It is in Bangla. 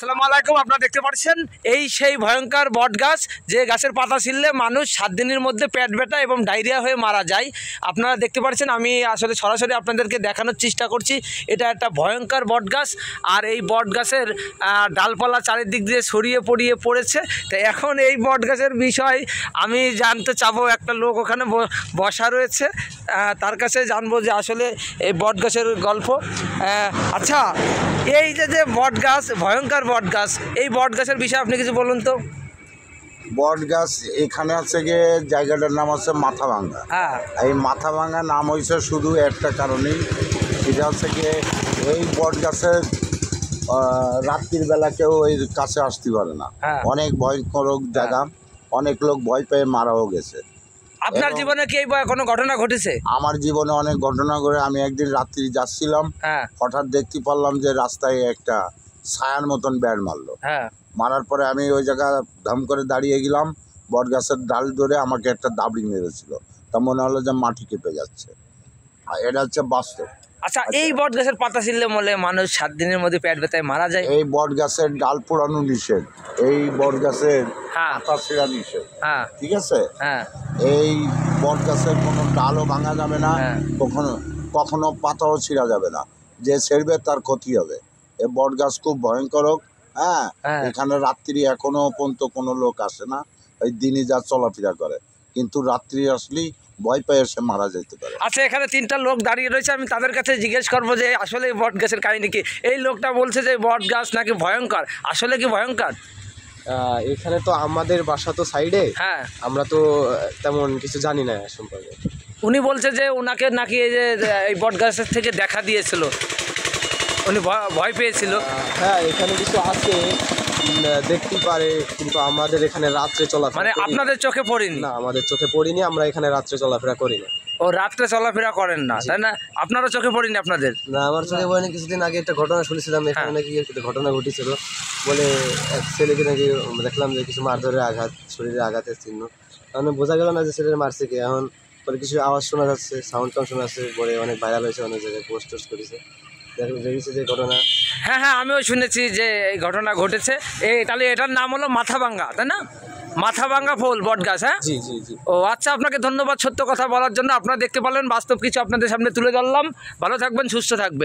আসসালামু আলাইকুম। আপনারা দেখতে পাচ্ছেন এই সেই ভয়ঙ্কর বট গাছ, যে গাছের পাতা ছিললে মানুষ 7 দিনের মধ্যে পেট ব্যথা এবং ডায়রিয়া হয়ে মারা যায়। আপনারা দেখতে পাচ্ছেন, আমি আসলে সরাসরি আপনাদেরকে দেখানোর চেষ্টা করছি। এটা একটা ভয়ঙ্কর বট গাছ, আর এই বট গাছের ডালপালা চারিদিক দিয়ে ছড়িয়ে পড়িয়ে পড়েছে। তো এখন এই বট গাছের বিষয় আমি জানতে চাবো। একটা লোক ওখানে বসা রয়েছে, তার কাছে জানবো যে আসলে এই বট গাছের গল্প। আচ্ছা, এই যে বট গাছ, ভয়ঙ্কর বট গাছ, এই বট গাছের বিষয়ে আপনি কিছু বলুন তো। বট গাছ এখানে আছে গিয়ে, জায়গাটার নাম আছে মাথাভাঙ্গা। হ্যাঁ, এই মাথাভাঙ্গা নাম হয়েছে শুধু একটা কারণেই, এটা হচ্ছে গিয়ে এই বট গাছের রাত্রির বেলা কেউ ওই কাছে আসতে পারে না। অনেক ভয়ঙ্কর জায়গা, অনেক লোক ভয় পেয়ে মারাও গেছে। আপনার জীবনে কি এই কোনো ঘটনা ঘটেছে? আমার জীবনে অনেক ঘটনা ঘটে। আমি একদিন রাত্রি যাচ্ছিলাম, হঠাৎ দেখতে পারলাম যে রাস্তায় একটা ছায়ার মতন ব্যাট মারলো। মারার পরে আমি ওই জায়গা ধাম করে দাঁড়িয়ে গেলাম। বট গাছের ডাল ধরে আমাকে একটা দাবড়ি মেরেছিল, তা মনে হলো যে মাটি কেঁপে যাচ্ছে। এটা হচ্ছে বাস্তব। আচ্ছা, এই বট গাছের পাতা ছিললে বলে মানুষ 7 দিনের মধ্যে পেট ব্যথায় মারা যায়। এই বট গাছের ডাল পোড়ানো নিষেধ, এই বট গাছের পাতা ছিঁড়া নিষেধ, ঠিক আছে? এই বট গাছের কোনো ডালও ভাঙা যাবে না, কখনো পাতাও ছিঁড়া যাবে না। যে ছিঁড়বে তার ক্ষতি হবে। এই বট গাছ খুব ভয়ঙ্কর। এখানে রাত্রি এখনো পর্যন্ত কোনো লোক আসে না, ওই দিনই যা চলাফেরা করে, কিন্তু রাত্রি আসলেই ভয় পেয়ে এসে মারা যেতে পারে। আচ্ছা, এখানে 3টা লোক দাঁড়িয়ে রয়েছে, আমি তাদের কাছে জিজ্ঞেস করবো যে আসলে এই বট গাছের কাহিনী কি। এই লোকটা বলছে যে বট গাছ নাকি ভয়ঙ্কর, আসলে কি ভয়ঙ্কর? এখানে তো আমাদের বাসা তো সাইডে, আমরা তো তেমন কিছু জানি না সম্পর্কে। উনি বলছে যে ওনাকে নাকি এই যে এই বট গাছের থেকে দেখা দিয়েছিল, উনি ভয় পেয়েছিল। হ্যাঁ, এখানে কিছু আছে দেখতে পারে, কিন্তু আমাদের এখানে রাত্রে চলাফেরা, মানে আপনাদের চোখে পড়েনি? না, আমাদের চোখে পড়িনি, আমরা এখানে রাত্রে চলাফেরা করি না। ও, রাত্রে চলাফেরা করেন না, তাই না? আপনারও চোখে পড়েনি আপনাদের? না, আমার চোখে পড়েনি। কিছুদিন আগে একটা ঘটনা শুনেছিলাম, এখানে নাকি ঘটনা ঘটেছিল বলে, এক ছেলেকে নাকি দেখলাম যে কিছু মারধরের আঘাত, শরীরে আঘাতের চিহ্ন, মানে বোঝা গেল না যে ছেলের মারছে কি। এখন পরে কিছু আওয়াজ শোনা যাচ্ছে, সাউন্ড শোনা যাচ্ছে, পরে অনেক ভাইরাল হয়েছে, অনেক জায়গায় পোস্ট করেছে, দেখেছে যে ঘটনা। হ্যাঁ, আমিও শুনেছি যে এই ঘটনা ঘটেছে। তাহলে এটার নাম হলো মাথাভাঙ্গা, তাই না? মাথাভাঙ্গা ফুল বট গাছ। হ্যাঁ, জি জি জি। ও আচ্ছা, আপনাকে ধন্যবাদ সত্য কথা বলার জন্য। আপনারা দেখতে পারলেন, বাস্তব কিছু আপনাদের সামনে তুলে ধরলাম। ভালো থাকবেন, সুস্থ থাকবেন।